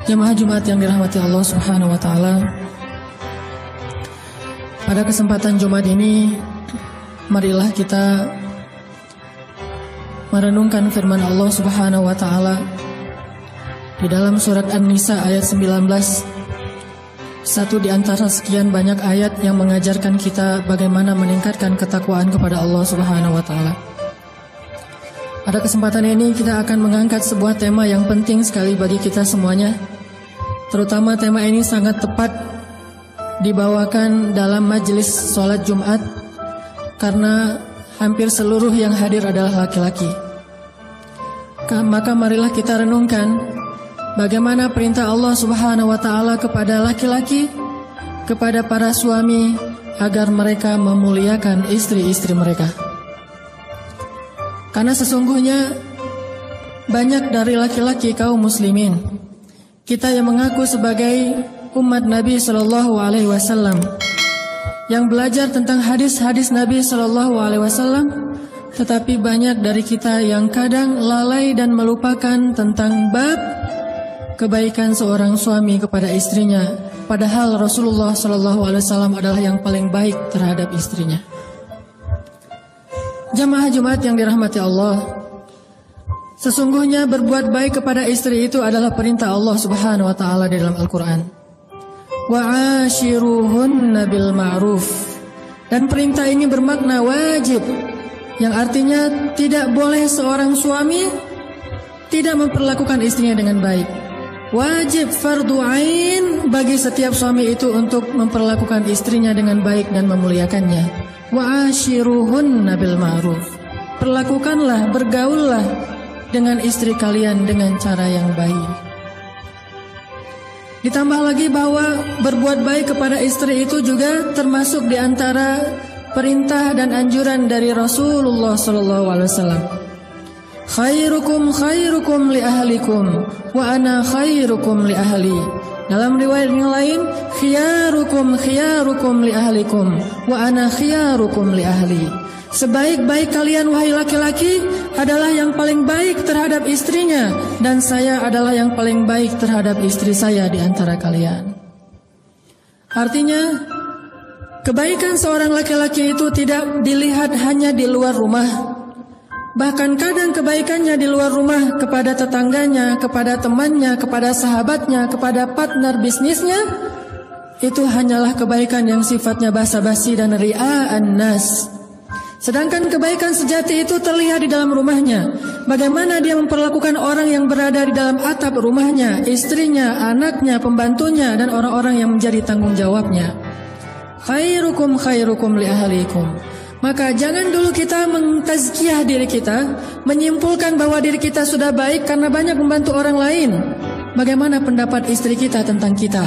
Jemaah Jumat yang dirahmati Allah Subhanahu wa taala. Pada kesempatan Jumat ini, marilah kita merenungkan firman Allah Subhanahu wa taala di dalam surat An-Nisa ayat 19. Satu di antara sekian banyak ayat yang mengajarkan kita bagaimana meningkatkan ketakwaan kepada Allah Subhanahu wa taala. Pada kesempatan ini kita akan mengangkat sebuah tema yang penting sekali bagi kita semuanya. Terutama tema ini sangat tepat dibawakan dalam majelis sholat Jumat karena hampir seluruh yang hadir adalah laki-laki. Maka marilah kita renungkan bagaimana perintah Allah Subhanahu wa taala kepada laki-laki, kepada para suami agar mereka memuliakan istri-istri mereka. Karena sesungguhnya banyak dari laki-laki kaum muslimin, kita yang mengaku sebagai umat Nabi Shallallahu Alaihi Wasallam, yang belajar tentang hadis-hadis Nabi Shallallahu Alaihi Wasallam, tetapi banyak dari kita yang kadang lalai dan melupakan tentang bab kebaikan seorang suami kepada istrinya, padahal Rasulullah Shallallahu Alaihi Wasallam adalah yang paling baik terhadap istrinya. Jamaah Jumat yang dirahmati Allah, sesungguhnya berbuat baik kepada istri itu adalah perintah Allah Subhanahu wa taala di dalam Al-Qur'an. Wa ashiruhunna bil ma'ruf. Dan perintah ini bermakna wajib, yang artinya tidak boleh seorang suami tidak memperlakukan istrinya dengan baik. Wajib fardu ain bagi setiap suami itu untuk memperlakukan istrinya dengan baik dan memuliakannya. Wa ashiruhunna bil ma'ruf. Perlakukanlah, bergaullah dengan istri kalian dengan cara yang baik. Ditambah lagi bahwa berbuat baik kepada istri itu juga termasuk di antara perintah dan anjuran dari Rasulullah sallallahu alaihi wasallam. Khairukum khairukum li ahlikum wa ana khairukum li ahli. Dalam riwayat yang lain, khiyarukum khiyarukum li ahlikum wa ana khiyarukum li ahli. Sebaik-baik kalian wahai laki-laki adalah yang paling baik terhadap istrinya, dan saya adalah yang paling baik terhadap istri saya di antara kalian. Artinya, kebaikan seorang laki-laki itu tidak dilihat hanya di luar rumah. Bahkan kadang kebaikannya di luar rumah kepada tetangganya, kepada temannya, kepada sahabatnya, kepada partner bisnisnya, itu hanyalah kebaikan yang sifatnya basa-basi dan ria'an nas. Sedangkan kebaikan sejati itu terlihat di dalam rumahnya. Bagaimana dia memperlakukan orang yang berada di dalam atap rumahnya, istrinya, anaknya, pembantunya, dan orang-orang yang menjadi tanggung jawabnya. Khairukum khairukum li ahlikum. Maka jangan dulu kita mentazkiyah diri kita, menyimpulkan bahwa diri kita sudah baik karena banyak membantu orang lain. Bagaimana pendapat istri kita tentang kita?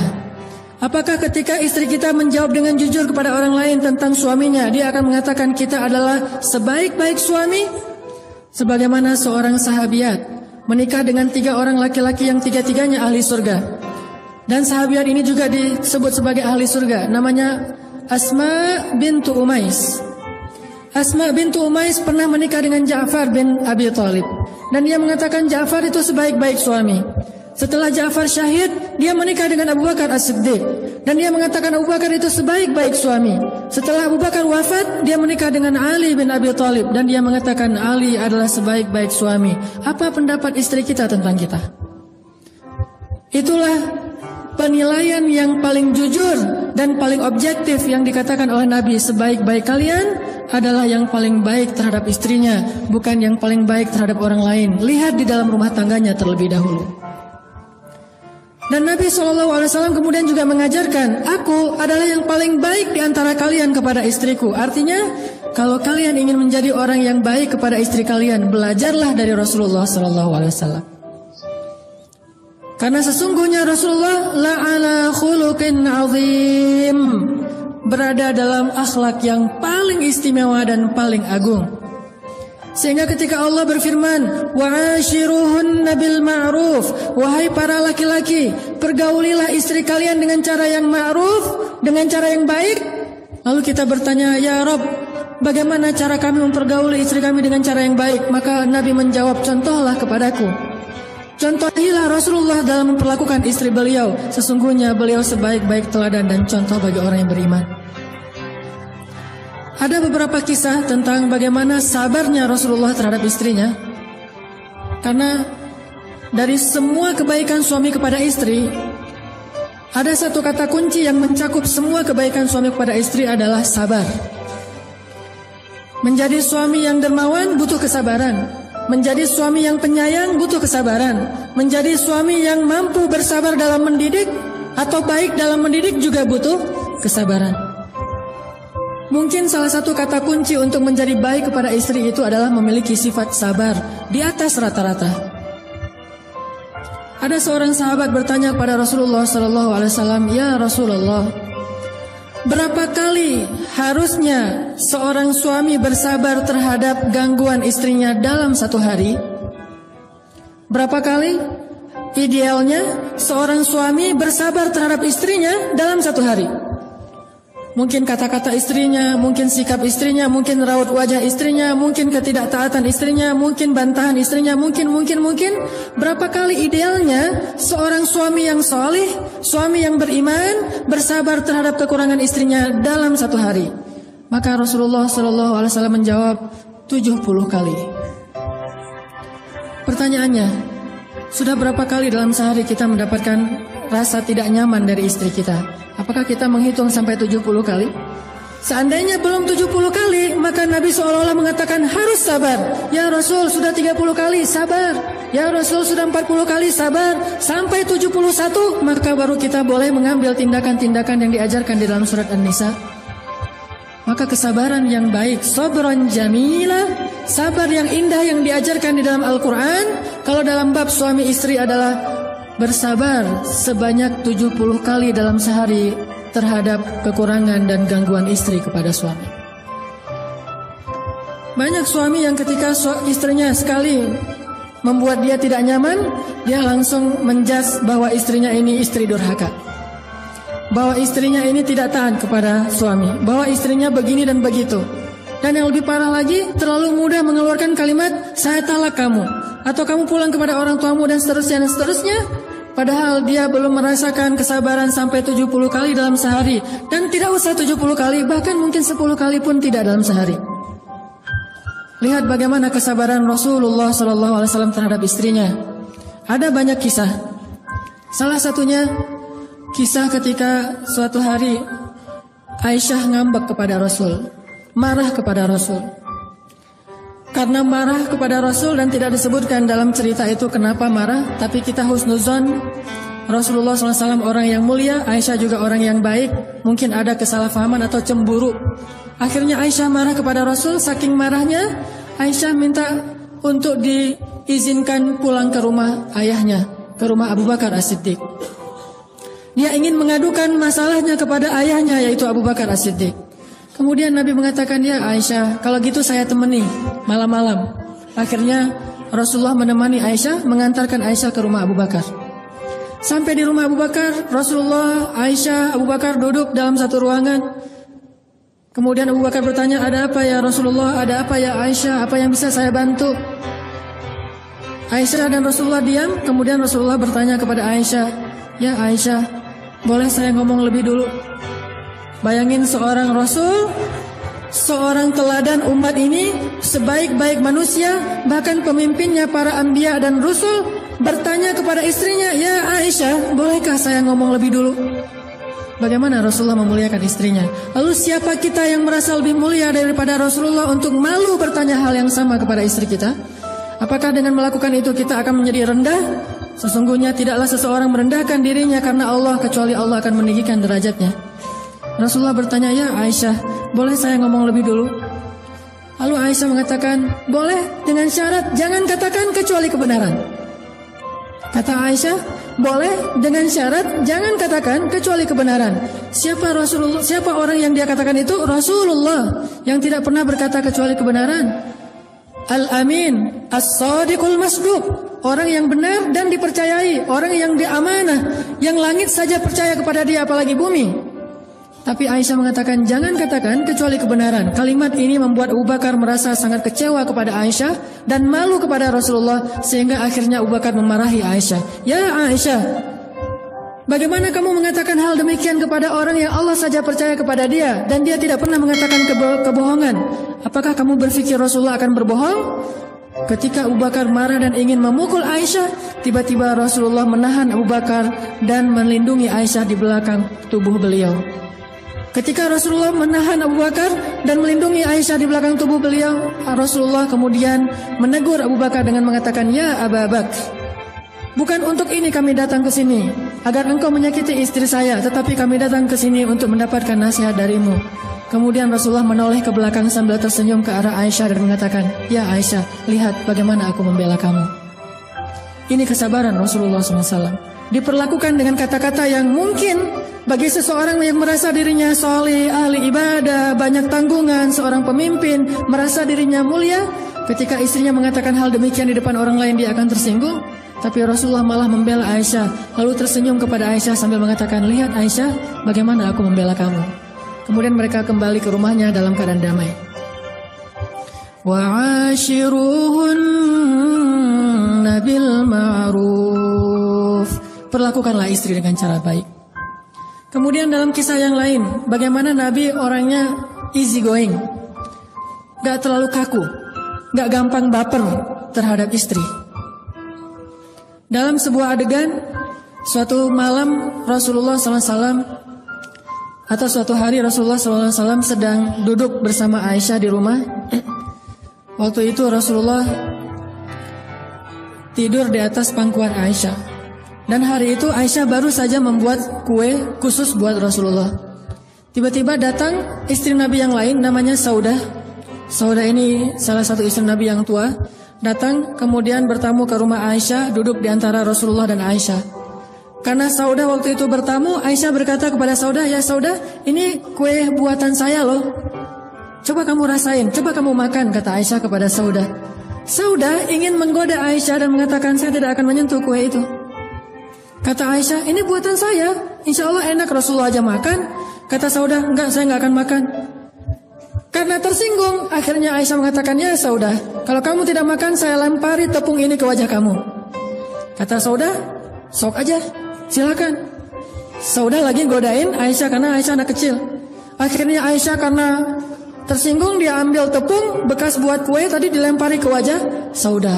Apakah ketika istri kita menjawab dengan jujur kepada orang lain tentang suaminya, dia akan mengatakan kita adalah sebaik-baik suami? Sebagaimana seorang sahabiat menikah dengan 3 orang laki-laki yang tiga-tiganya ahli surga. Dan sahabiat ini juga disebut sebagai ahli surga. Namanya Asma bintu Umais. Asma bintu Umais pernah menikah dengan Ja'far bin Abi Thalib, dan dia mengatakan Ja'far itu sebaik-baik suami. Setelah Ja'far syahid, dia menikah dengan Abu Bakar As-Siddiq, dan dia mengatakan Abu Bakar itu sebaik-baik suami. Setelah Abu Bakar wafat, dia menikah dengan Ali bin Abi Thalib, dan dia mengatakan Ali adalah sebaik-baik suami. Apa pendapat istri kita tentang kita? Itulah penilaian yang paling jujur dan paling objektif yang dikatakan oleh Nabi. Sebaik-baik kalian adalah yang paling baik terhadap istrinya, bukan yang paling baik terhadap orang lain. Lihat di dalam rumah tangganya terlebih dahulu. Dan Nabi SAW kemudian juga mengajarkan, aku adalah yang paling baik di antara kalian kepada istriku. Artinya, kalau kalian ingin menjadi orang yang baik kepada istri kalian, belajarlah dari Rasulullah SAW. Karena sesungguhnya Rasulullah la'ala khuluqin azim, berada dalam akhlak yang paling istimewa dan paling agung. Sehingga ketika Allah berfirman, wa'ashiruhunna bil ma'ruf, wahai para laki-laki, pergaulilah istri kalian dengan cara yang ma'ruf, dengan cara yang baik. Lalu kita bertanya, ya Rabb, bagaimana cara kami mempergauli istri kami dengan cara yang baik? Maka Nabi menjawab, contohlah kepadaku. Contohilah Rasulullah dalam memperlakukan istri beliau. Sesungguhnya beliau sebaik-baik teladan dan contoh bagi orang yang beriman. Ada beberapa kisah tentang bagaimana sabarnya Rasulullah terhadap istrinya. Karena dari semua kebaikan suami kepada istri, ada satu kata kunci yang mencakup semua kebaikan suami kepada istri adalah sabar. Menjadi suami yang dermawan butuh kesabaran. Menjadi suami yang penyayang butuh kesabaran. Menjadi suami yang mampu bersabar dalam mendidik atau baik dalam mendidik juga butuh kesabaran. Mungkin salah satu kata kunci untuk menjadi baik kepada istri itu adalah memiliki sifat sabar di atas rata-rata. Ada seorang sahabat bertanya kepada Rasulullah SAW, "Ya Rasulullah, berapa kali harusnya seorang suami bersabar terhadap gangguan istrinya dalam satu hari?" Berapa kali idealnya seorang suami bersabar terhadap istrinya dalam satu hari? Mungkin kata-kata istrinya, mungkin sikap istrinya, mungkin raut wajah istrinya, mungkin ketidaktaatan istrinya, mungkin bantahan istrinya, mungkin. Berapa kali idealnya seorang suami yang salih, suami yang beriman, bersabar terhadap kekurangan istrinya dalam satu hari? Maka Rasulullah SAW menjawab 70 kali. Pertanyaannya, sudah berapa kali dalam sehari kita mendapatkan rasa tidak nyaman dari istri kita? Apakah kita menghitung sampai 70 kali? Seandainya belum 70 kali, maka Nabi seolah-olah mengatakan harus sabar. Ya Rasul, sudah 30 kali, sabar. Ya Rasul, sudah 40 kali, sabar. Sampai 71, maka baru kita boleh mengambil tindakan-tindakan yang diajarkan di dalam surat An-Nisa. Maka kesabaran yang baik, sabran jamila, sabar yang indah yang diajarkan di dalam Al-Quran, kalau dalam bab suami istri adalah bersabar sebanyak 70 kali dalam sehari terhadap kekurangan dan gangguan istri kepada suami. Banyak suami yang ketika istrinya sekali membuat dia tidak nyaman, dia langsung menjudge bahwa istrinya ini istri durhaka, bahwa istrinya ini tidak taat kepada suami, bahwa istrinya begini dan begitu. Dan yang lebih parah lagi, terlalu mudah mengeluarkan kalimat "saya talak kamu" atau "kamu pulang kepada orang tuamu" dan seterusnya. Padahal dia belum merasakan kesabaran sampai 70 kali dalam sehari. Dan tidak usah 70 kali, bahkan mungkin 10 kali pun tidak dalam sehari. Lihat bagaimana kesabaran Rasulullah SAW terhadap istrinya. Ada banyak kisah. Salah satunya kisah ketika suatu hari Aisyah ngambek kepada Rasul, marah kepada Rasul. Karena marah kepada Rasul dan tidak disebutkan dalam cerita itu kenapa marah, tapi kita husnuzon, Rasulullah SAW orang yang mulia, Aisyah juga orang yang baik, mungkin ada kesalahpahaman atau cemburu. Akhirnya Aisyah marah kepada Rasul, saking marahnya Aisyah minta untuk diizinkan pulang ke rumah ayahnya, ke rumah Abu Bakar As-Siddiq. Dia ingin mengadukan masalahnya kepada ayahnya, yaitu Abu Bakar As-Siddiq. Kemudian Nabi mengatakan, "Ya Aisyah, kalau gitu saya temani malam-malam." Akhirnya Rasulullah menemani Aisyah, mengantarkan Aisyah ke rumah Abu Bakar. Sampai di rumah Abu Bakar, Rasulullah, Aisyah, Abu Bakar duduk dalam satu ruangan. Kemudian Abu Bakar bertanya, "Ada apa ya Rasulullah? Ada apa ya Aisyah? Apa yang bisa saya bantu?" Aisyah dan Rasulullah diam. Kemudian Rasulullah bertanya kepada Aisyah, "Ya Aisyah, boleh saya ngomong lebih dulu?" Bayangin seorang Rasul, seorang teladan umat ini, sebaik-baik manusia, bahkan pemimpinnya para anbiya dan rusul, bertanya kepada istrinya, "Ya Aisyah, bolehkah saya ngomong lebih dulu?" Bagaimana Rasulullah memuliakan istrinya? Lalu siapa kita yang merasa lebih mulia daripada Rasulullah untuk malu bertanya hal yang sama kepada istri kita? Apakah dengan melakukan itu kita akan menjadi rendah? Sesungguhnya tidaklah seseorang merendahkan dirinya karena Allah, kecuali Allah akan meninggikan derajatnya. Rasulullah bertanya, "Ya Aisyah, boleh saya ngomong lebih dulu?" Lalu Aisyah mengatakan, "Boleh, dengan syarat jangan katakan kecuali kebenaran." Kata Aisyah, "Boleh, dengan syarat jangan katakan kecuali kebenaran." Siapa Rasulullah? Siapa orang yang dia katakan itu? Rasulullah yang tidak pernah berkata kecuali kebenaran. Al-Amin, As-Sadiqul Masduq, orang yang benar dan dipercayai, orang yang diamanah, yang langit saja percaya kepada dia apalagi bumi. Tapi Aisyah mengatakan, jangan katakan kecuali kebenaran. Kalimat ini membuat Abu Bakar merasa sangat kecewa kepada Aisyah dan malu kepada Rasulullah, sehingga akhirnya Abu Bakar memarahi Aisyah. Ya Aisyah, bagaimana kamu mengatakan hal demikian kepada orang yang Allah saja percaya kepada dia dan dia tidak pernah mengatakan kebohongan? Apakah kamu berpikir Rasulullah akan berbohong? Ketika Abu Bakar marah dan ingin memukul Aisyah, tiba-tiba Rasulullah menahan Abu Bakar dan melindungi Aisyah di belakang tubuh beliau. Ketika Rasulullah menahan Abu Bakar dan melindungi Aisyah di belakang tubuh beliau, Rasulullah kemudian menegur Abu Bakar dengan mengatakan, ya Abu Bakar, bukan untuk ini kami datang ke sini, agar engkau menyakiti istri saya, tetapi kami datang ke sini untuk mendapatkan nasihat darimu. Kemudian Rasulullah menoleh ke belakang sambil tersenyum ke arah Aisyah dan mengatakan, ya Aisyah, lihat bagaimana aku membela kamu. Ini kesabaran Rasulullah SAW. Diperlakukan dengan kata-kata yang mungkin bagi seseorang yang merasa dirinya soleh, ahli ibadah, banyak tanggungan, seorang pemimpin, merasa dirinya mulia, ketika istrinya mengatakan hal demikian di depan orang lain dia akan tersinggung. Tapi Rasulullah malah membela Aisyah, lalu tersenyum kepada Aisyah sambil mengatakan, lihat Aisyah, bagaimana aku membela kamu. Kemudian mereka kembali ke rumahnya dalam keadaan damai. Wa'ashiruhunna bil ma'ruf. Perlakukanlah istri dengan cara baik. Kemudian dalam kisah yang lain, bagaimana Nabi orangnya easy going, gak terlalu kaku, gak gampang baper terhadap istri. Dalam sebuah adegan, suatu malam Rasulullah SAW atau suatu hari Rasulullah SAW sedang duduk bersama Aisyah di rumah. Waktu itu Rasulullah tidur di atas pangkuan Aisyah. Dan hari itu Aisyah baru saja membuat kue khusus buat Rasulullah. Tiba-tiba datang istri Nabi yang lain namanya Saudah. Saudah ini salah satu istri Nabi yang tua. Datang kemudian bertamu ke rumah Aisyah, duduk di antara Rasulullah dan Aisyah. Karena Saudah waktu itu bertamu, Aisyah berkata kepada Saudah, ya Saudah, ini kue buatan saya loh. Coba kamu rasain, coba kamu makan, kata Aisyah kepada Saudah. Saudah ingin menggoda Aisyah dan mengatakan, saya tidak akan menyentuh kue itu. Kata Aisyah, ini buatan saya, insya Allah enak, Rasulullah aja makan. Kata Saudah, enggak, saya enggak akan makan. Karena tersinggung, akhirnya Aisyah mengatakan, ya Saudah, kalau kamu tidak makan, saya lempari tepung ini ke wajah kamu. Kata Saudah, sok aja, silakan. Saudah lagi godain Aisyah karena Aisyah anak kecil. Akhirnya Aisyah karena tersinggung, dia ambil tepung bekas buat kue tadi dilempari ke wajah Saudah.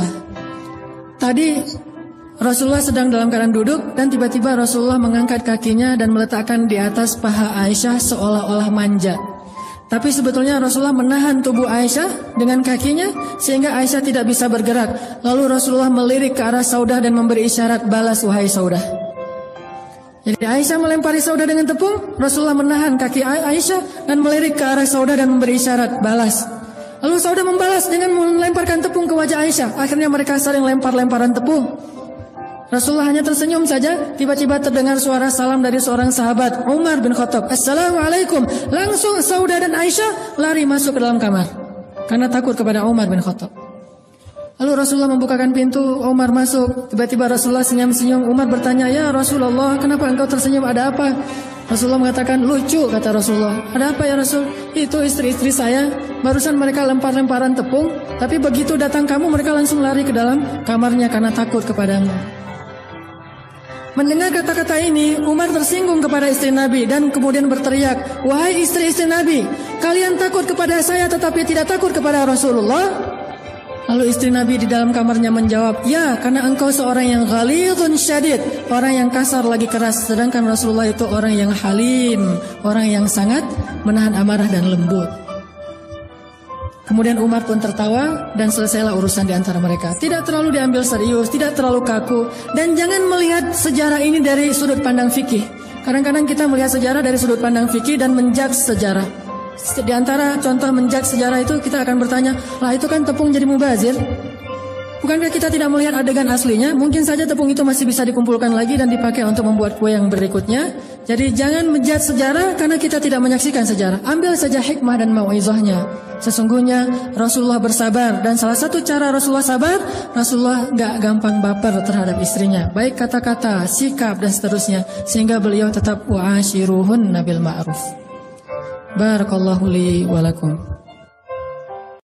Tadi Rasulullah sedang dalam keadaan duduk dan tiba-tiba Rasulullah mengangkat kakinya dan meletakkan di atas paha Aisyah seolah-olah manja. Tapi sebetulnya Rasulullah menahan tubuh Aisyah dengan kakinya sehingga Aisyah tidak bisa bergerak. Lalu Rasulullah melirik ke arah Saudah dan memberi isyarat, balas wahai Saudah. Jadi Aisyah melempari Saudah dengan tepung, Rasulullah menahan kaki Aisyah dan melirik ke arah Saudah dan memberi isyarat, balas. Lalu Saudah membalas dengan melemparkan tepung ke wajah Aisyah. Akhirnya mereka saling lempar-lemparan tepung. Rasulullah hanya tersenyum saja. Tiba-tiba terdengar suara salam dari seorang sahabat, Umar bin Khattab. Assalamualaikum. Langsung Saudah dan Aisyah lari masuk ke dalam kamar karena takut kepada Umar bin Khattab. Lalu Rasulullah membukakan pintu, Umar masuk. Tiba-tiba Rasulullah senyum-senyum. Umar bertanya, ya Rasulullah, kenapa engkau tersenyum, ada apa? Rasulullah mengatakan, lucu, kata Rasulullah. Ada apa ya Rasul? Itu istri-istri saya, barusan mereka lempar-lemparan tepung, tapi begitu datang kamu mereka langsung lari ke dalam kamarnya karena takut kepadamu. Mendengar kata-kata ini, Umar tersinggung kepada istri Nabi dan kemudian berteriak, wahai istri-istri Nabi, kalian takut kepada saya tetapi tidak takut kepada Rasulullah? Lalu istri Nabi di dalam kamarnya menjawab, ya, karena engkau seorang yang ghalidun syadid, orang yang kasar lagi keras, sedangkan Rasulullah itu orang yang halim, orang yang sangat menahan amarah dan lembut. Kemudian Umar pun tertawa dan selesailah urusan di antara mereka. Tidak terlalu diambil serius, tidak terlalu kaku. Dan jangan melihat sejarah ini dari sudut pandang fikih. Kadang-kadang kita melihat sejarah dari sudut pandang fikih dan menjudge sejarah. Di antara contoh menjudge sejarah itu kita akan bertanya, lah itu kan tepung jadi mubazir. Bukankah kita tidak melihat adegan aslinya? Mungkin saja tepung itu masih bisa dikumpulkan lagi dan dipakai untuk membuat kue yang berikutnya. Jadi jangan menjudge sejarah karena kita tidak menyaksikan sejarah. Ambil saja hikmah dan mau'izahnya. Sesungguhnya Rasulullah bersabar dan salah satu cara Rasulullah sabar, Rasulullah gak gampang baper terhadap istrinya. Baik kata-kata, sikap dan seterusnya. Sehingga beliau tetap wa'ashiruhunna bil ma'ruf. Barakallahu li wa lakum.